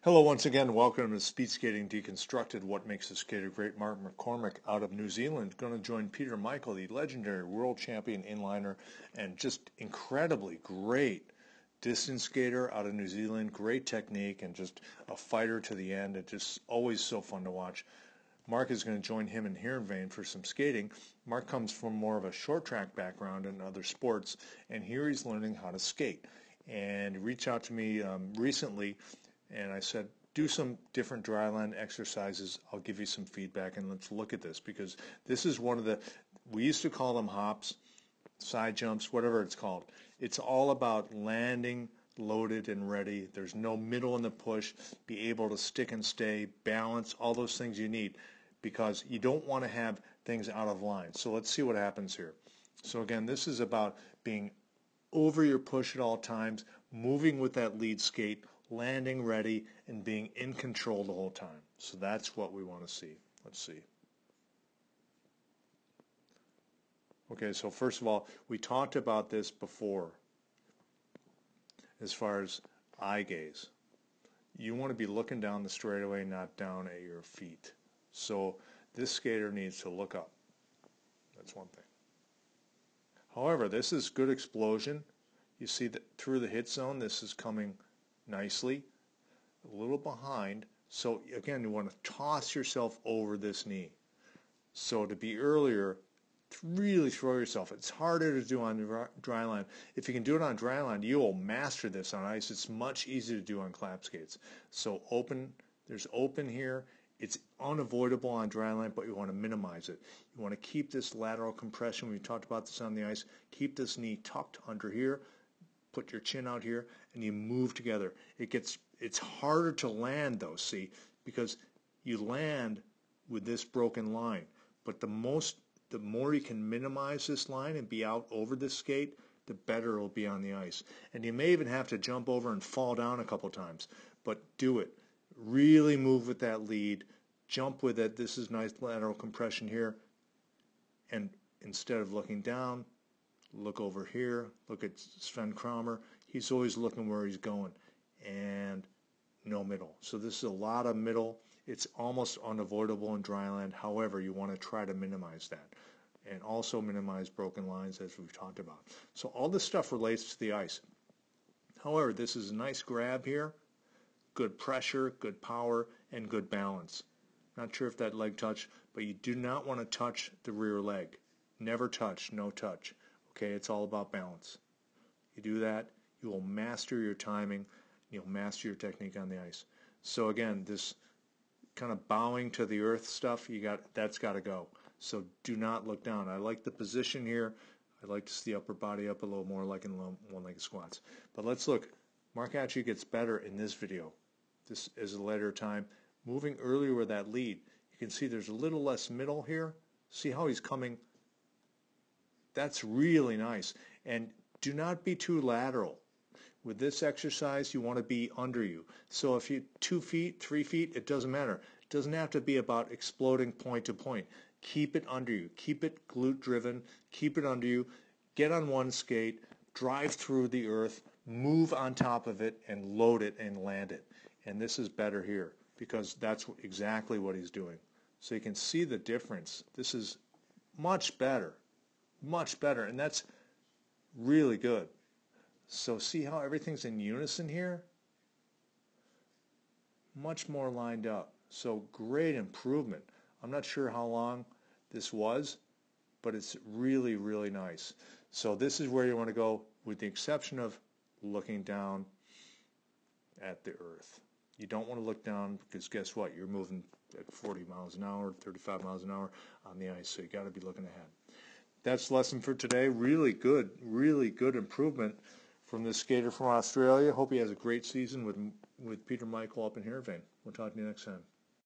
Hello once again, welcome to Speed Skating Deconstructed, What Makes a Skater Great. Mark McCormick out of New Zealand, going to join Peter Michael, the legendary world champion inliner and just incredibly great distance skater out of New Zealand, great technique and just a fighter to the end. It's just always so fun to watch. Mark is going to join him in Heerenveen for some skating. Mark comes from more of a short track background in other sports, and here he's learning how to skate. And he reached out to me recently, and I said, do some different dryland exercises. I'll give you some feedback, and let's look at this, because this is one of the, we used to call them hops, side jumps, whatever it's called. It's all about landing loaded and ready. There's no middle in the push. Be able to stick and stay, balance, all those things you need, because you don't want to have things out of line. So let's see what happens here. So again, this is about being over your push at all times, moving with that lead skate, landing ready, and being in control the whole time. So that's what we want to see. Let's see. Okay, so first of all, we talked about this before as far as eye gaze. You want to be looking down the straightaway, not down at your feet. So this skater needs to look up. That's one thing. However, this is good explosion. You see that through the hit zone, this is coming nicely, a little behind. So again, you want to toss yourself over this knee. So to be earlier, really throw yourself. It's harder to do on dry line. If you can do it on dry line, you will master this on ice. It's much easier to do on clap skates. So open, there's open here. It's unavoidable on dry line, but you want to minimize it. You want to keep this lateral compression. We talked about this on the ice. Keep this knee tucked under here. Put your chin out here, and you move together. It's harder to land though, see, because you land with this broken line. But the more you can minimize this line and be out over this skate, the better it'll be on the ice. And you may even have to jump over and fall down a couple times, but do it. Really move with that lead. Jump with it. This is nice lateral compression here. And instead of looking down, look over here. Look at Sven Kramer. He's always looking where he's going. And no middle. So this is a lot of middle. It's almost unavoidable in dryland. However, you want to try to minimize that. And also minimize broken lines, as we've talked about. So all this stuff relates to the ice. However, this is a nice grab here. Good pressure, good power, and good balance. Not sure if that leg touched, but you do not want to touch the rear leg. Never touch, no touch. Okay, it's all about balance. You do that, you will master your timing, you'll master your technique on the ice. So again, this kind of bowing to the earth stuff, that's got to go. So do not look down. I like the position here. I like to see the upper body up a little more, like in one-legged squats. But let's look. Mark actually gets better in this video. This is a later time. Moving earlier with that lead, you can see there's a little less middle here. See how he's coming? That's really nice. And do not be too lateral. With this exercise, you want to be under you. So if you 2 feet, 3 feet, it doesn't matter. It doesn't have to be about exploding point to point. Keep it under you. Keep it glute driven. Keep it under you. Get on one skate. Drive through the earth. Move on top of it and load it and land it. And this is better here because that's exactly what he's doing. So you can see the difference. This is much better. Much better. And that's really good. So see how everything's in unison here? Much more lined up. So great improvement. I'm not sure how long this was, but it's really, really nice. So this is where you want to go, with the exception of looking down at the earth. You don't want to look down because guess what? You're moving at 40 miles an hour, 35 miles an hour on the ice, so you got to be looking ahead. That's the lesson for today. Really good improvement from this skater from Australia. Hope he has a great season with Peter Michael up in Heerenveen. We'll talk to you next time.